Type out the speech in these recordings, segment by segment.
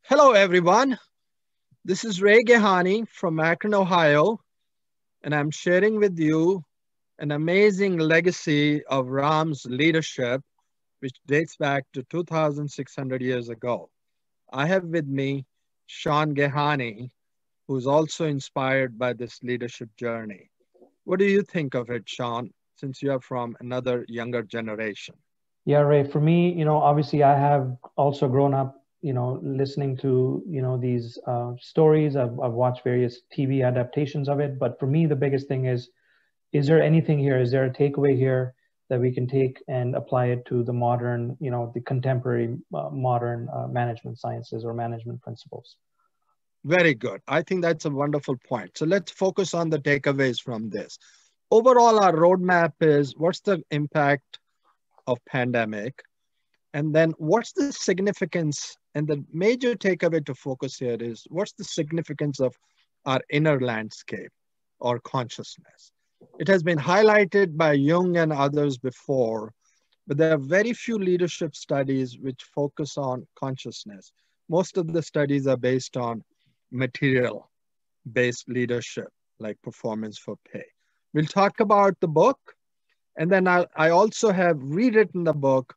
Hello, everyone. This is Gehani from Akron, Ohio, and I'm sharing with you an amazing legacy of Ram's leadership, which dates back to 2,600 years ago. I have with me Sean Gehani, who's also inspired by this leadership journey. What do you think of it, Sean, since you are from another younger generation? Yeah, Ray, for me, obviously I have also grown up, listening to, these stories. I've watched various TV adaptations of it. But for me, the biggest thing is there anything here? Is there a takeaway here that we can take and apply it to the modern, the contemporary modern management sciences or management principles? Very good. I think that's a wonderful point. So let's focus on the takeaways from this. Overall, our roadmap is what's the impact of pandemic, and then what's the significance, and the major takeaway to focus here is what's the significance of our inner landscape or consciousness. It has been highlighted by Jung and others before, but there are very few leadership studies which focus on consciousness. Most of the studies are based on material based leadership, like performance for pay. We'll talk about the book, and then I also have rewritten the book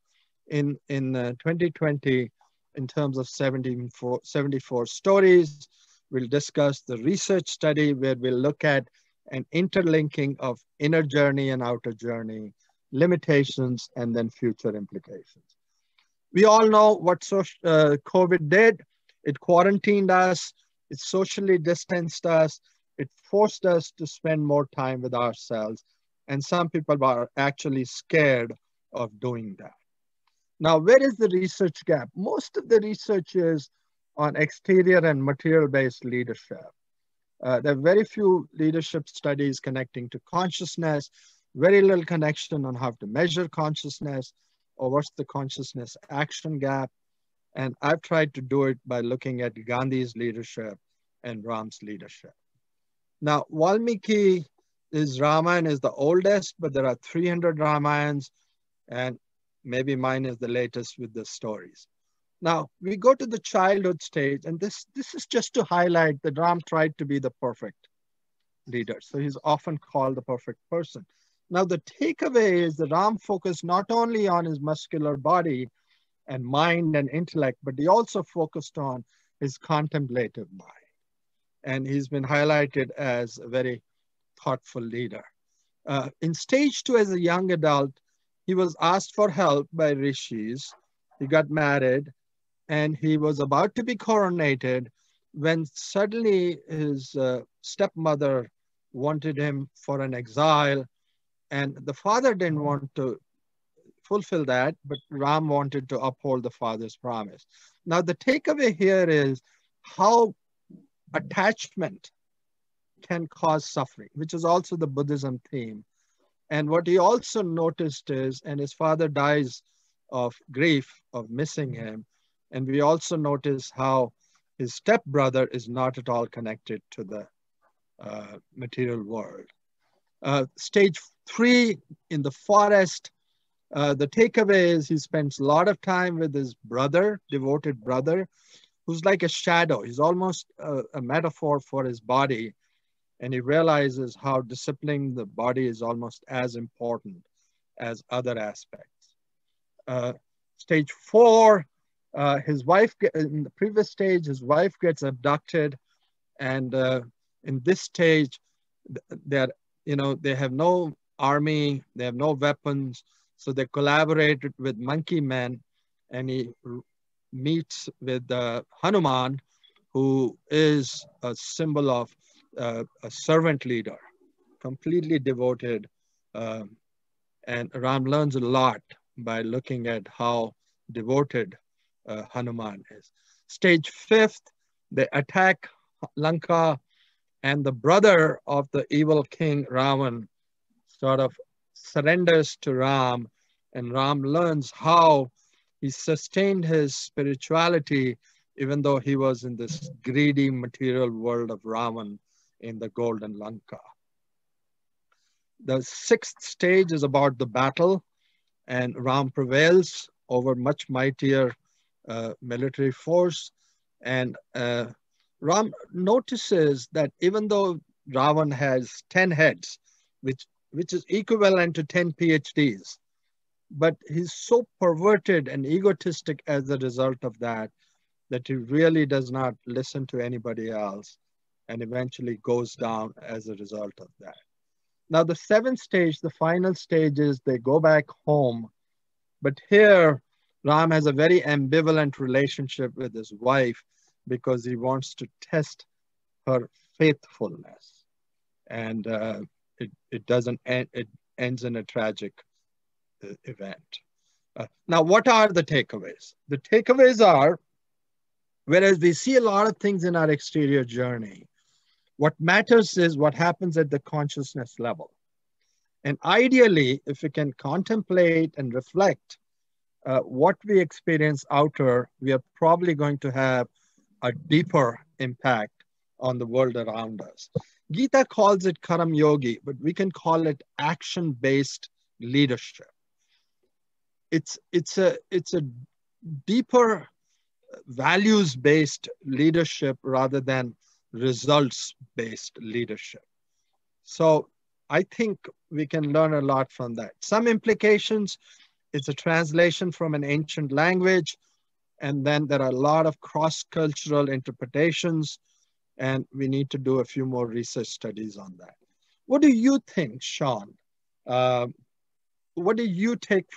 in 2020 in terms of 74 stories. We'll discuss the research study where we'll look at an interlinking of inner journey and outer journey, limitations, and then future implications. We all know what COVID did. It quarantined us, it socially distanced us, it forced us to spend more time with ourselves. And some people are actually scared of doing that. Now, where is the research gap? Most of the research is on exterior and material-based leadership. There are very few leadership studies connecting to consciousness, very little connection on how to measure consciousness or what's the consciousness action gap. And I've tried to do it by looking at Gandhi's leadership and Ram's leadership. Now, Valmiki Ramayana is the oldest, but there are 300 Ramayans, and maybe mine is the latest with the stories. Now, we go to the childhood stage, and this is just to highlight that Ram tried to be the perfect leader. So he's often called the perfect person. Now, the takeaway is that Ram focused not only on his muscular body and mind and intellect, but he also focused on his contemplative mind. And he's been highlighted as a very thoughtful leader. In stage 2, as a young adult, he was asked for help by rishis. He got married and he was about to be coronated when suddenly his stepmother wanted him for an exile, and the father didn't want to fulfill that, but Ram wanted to uphold the father's promise. Now, the takeaway here is how attachment can cause suffering, which is also the Buddhism theme. And what he also noticed is, and his father dies of grief of missing him. And we also notice how his stepbrother is not at all connected to the material world. Stage 3 in the forest, the takeaway is he spends a lot of time with his brother, devoted brother, who's like a shadow. He's almost a metaphor for his body. And he realizes how disciplining the body is almost as important as other aspects. Stage 4, his wife, in the previous stage, his wife gets abducted. And in this stage, they have no army, they have no weapons. So they collaborated with monkey men, and he meets with Hanuman, who is a symbol of a servant leader, completely devoted. And Ram learns a lot by looking at how devoted Hanuman is. Stage 5th, they attack Lanka, and the brother of the evil king Ravan sort of surrenders to Ram, and Ram learns how he sustained his spirituality even though he was in this greedy material world of Ravan in the golden Lanka. The 6th stage is about the battle, and Ram prevails over much mightier military force. And Ram notices that even though Ravan has 10 heads, which is equivalent to 10 PhDs, but he's so perverted and egotistic as a result of that, that he really does not listen to anybody else and eventually goes down as a result of that. Now, the seventh stage, the final stage, is they go back home. But here, Ram has a very ambivalent relationship with his wife because he wants to test her faithfulness. And it doesn't end, it ends in a tragic event. Now, what are the takeaways? The takeaways are, whereas we see a lot of things in our exterior journey, what matters is what happens at the consciousness level. And ideally, if we can contemplate and reflect what we experience outer, we are probably going to have a deeper impact on the world around us. Gita calls it Karam-yogi, but we can call it action-based leadership. It's a deeper values-based leadership rather than results-based leadership. So I think we can learn a lot from that. Some implications, it's a translation from an ancient language, and then there are a lot of cross-cultural interpretations, and we need to do a few more research studies on that. What do you think, Sean? What do you take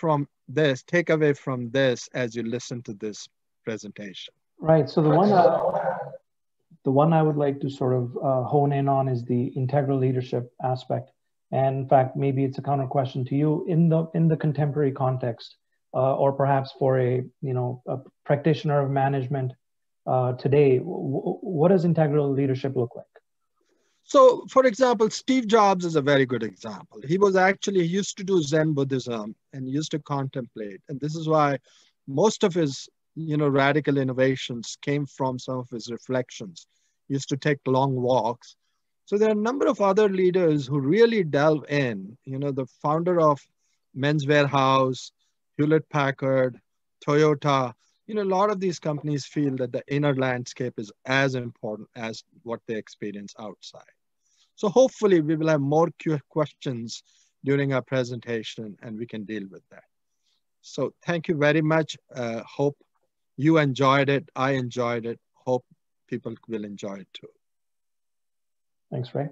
away from this as you listen to this presentation? Right. So the one I would like to sort of hone in on is the integral leadership aspect. And in fact, maybe it's a counter question to you in the contemporary context, or perhaps for a practitioner of management today. What does integral leadership look like? So, for example, Steve Jobs is a very good example. He used to do Zen Buddhism and used to contemplate. And this is why most of his, radical innovations came from some of his reflections. He used to take long walks. So there are a number of other leaders who really delve in. The founder of Men's Warehouse, Hewlett-Packard, Toyota, a lot of these companies feel that the inner landscape is as important as what they experience outside. So hopefully we will have more questions during our presentation and we can deal with that. So thank you very much. Hope you enjoyed it. I enjoyed it. Hope people will enjoy it too. Thanks, Ray.